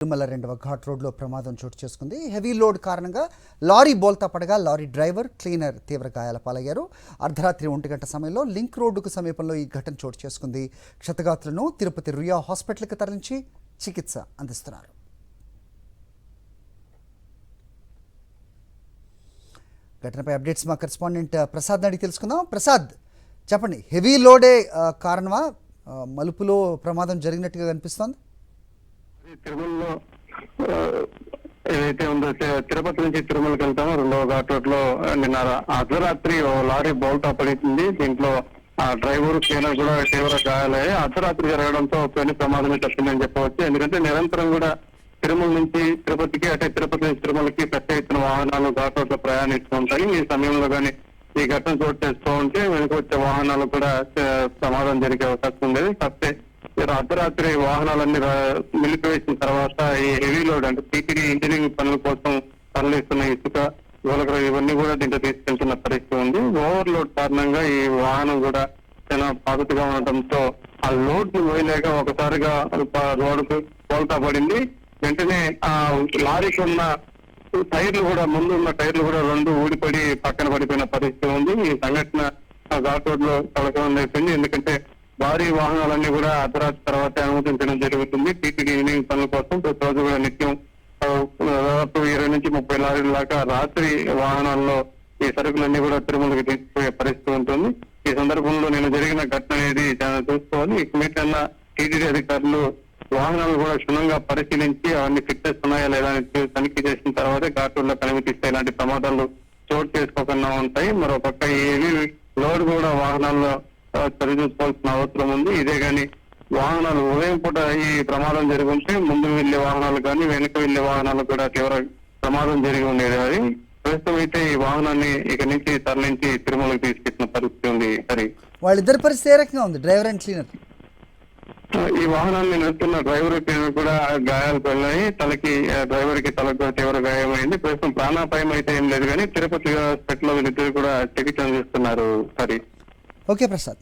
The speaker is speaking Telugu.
తిరుమల 2వ ఘాట్ రోడ్లో ప్రమాదం చోటు చేసుకుంది. హెవీ లోడ్ కారణంగా లారీ బోల్తా పడగా లారీ డ్రైవర్, క్లీనర్ తీవ్ర గాయాల పాలయ్యారు. అర్ధరాత్రి 1 గంట సమయంలో లింక్ రోడ్డుకు సమీపంలో ఈ ఘటన చోటు చేసుకుంది. క్షతగాత్రులను తిరుపతి రుయా హాస్పిటల్కి తరలించి చికిత్స అందిస్తున్నారు. ఘటనపై అప్డేట్స్ మా కరెస్పాండెంట్ ప్రసాద్ అడిగి తెలుసుకుందాం. ప్రసాద్, చెప్పండి, హెవీ లోడే కారణమా మలుపులో ప్రమాదం జరిగినట్టుగా కనిపిస్తోంది? తిరుమలలో ఏదైతే ఉందో తిరుపతి నుంచి తిరుమలకి వెళ్తామో 2వ ఘాట్ రోడ్ లో నిన్న అర్ధరాత్రి లారీ బోల్తా పడింది. దీంట్లో డ్రైవర్, క్లీనర్ కూడా తీవ్ర గాయాలయ్యాయి. అర్ధరాత్రి జరగడంతో పెను ప్రమాదమే తప్పిందని చెప్పవచ్చు. ఎందుకంటే నిరంతరం కూడా తిరుమల నుంచి తిరుపతికి, అంటే తిరుపతి నుంచి తిరుమలకి పెద్ద ఎత్తున వాహనాలు ఘాట్ రోడ్ లో ప్రయాణిస్తూ ఉంటాయి. ఈ సమయంలో కానీ ఈ ఘటన చోటు చేస్తూ ఉంటే వెనుక వచ్చే వాహనాలు కూడా ప్రమాదం జరిగే అవకాశం ఉండేది. కాకపోతే అర్ధరాత్రి వాహనాలన్నీ నిలిపివేసిన తర్వాత ఈ హెవీ లోడ్, అంటే టీటీడీ ఇంజనీరింగ్ పనుల కోసం తరలిస్తున్న ఇసుక, గోలకర ఇవన్నీ కూడా దీంట్లో తీసుకెళ్తున్న పరిస్థితి ఉంది. ఓవర్ లోడ్ కారణంగా ఈ వాహనం కూడా చాలా పాతగా ఉండటంతో ఆ లోడ్ ని పోయలేక ఒకసారిగా రోడ్డుకు బోల్తా పడింది. వెంటనే ఆ లారీకి ఉన్న టైర్లు కూడా, ముందు ఉన్న టైర్లు కూడా 2 ఊడిపడి పక్కన పడిపోయిన పరిస్థితి ఉంది. ఈ సంఘటన ఘాట్ రోడ్ లో కలకలం అయిపోయింది. ఎందుకంటే భారీ వాహనాలన్నీ కూడా అర్ధరాత్రి తర్వాత అనుమతించడం జరుగుతుంది. టీటీడీ ఇంజనీరింగ్ పనుల కోసం ప్రతిరోజు కూడా నిత్యం దాదాపు 20 నుంచి 30 లారీల దాకా రాత్రి వాహనాల్లో ఈ సరుకులన్నీ కూడా తిరుమలకి తీసుకుపోయే పరిస్థితి ఉంటుంది. ఈ సందర్భంలో నేను జరిగిన ఘటన అనేది చాలా చూసుకోవాలి. ఇకమీటన్నా టీటీడీ అధికారులు వాహనాలు కూడా క్షుణ్ణంగా పరిశీలించి అవన్నీ ఫిట్నెస్ ఉన్నాయా లేదా అని తనిఖీ చేసిన తర్వాతే ఘాట్ రోడ్ లో కనిపిస్తే ఇలాంటి ప్రమాదాలు చోటు చేసుకోకుండా ఉంటాయి. మరోపక్క ఈ లోడ్ కూడా వాహనాల్లో సరిచూసుకోవాల్సిన అవసరం ఉంది. ఇదే గాని వాహనాలు ఉదయం పూట ఈ ప్రమాదం జరుగుంటే ముందు వెళ్లే వాహనాలు కానీ వెనుక వెళ్లే వాహనాలు కూడా తీవ్ర ప్రమాదం జరిగి ఉండేది. అది ప్రస్తుతం అయితే ఈ వాహనాన్ని ఇక నుంచి తరలించి తిరుమలకు తీసుకెళ్లిన పరిస్థితి ఉంది. సరే, వాళ్ళిద్దరి పరిస్థితి ఏ రకంగా ఉంది, డ్రైవర్ అండ్ క్లీనర్? ఈ వాహనాన్ని నడుపుతున్న డ్రైవర్, క్లీనర్ కూడా గాయాలు పడినాయి. డ్రైవర్ కి తలకు తీవ్ర గాయమైంది. ప్రస్తుతం ప్రాణాపాయం అయితే ఏం లేదు కానీ తిరుపతి హాస్పిటల్లో వీళ్ళిద్దరు కూడా చికిత్స అందిస్తున్నారు. సరే, ఓకే ప్రసాద్.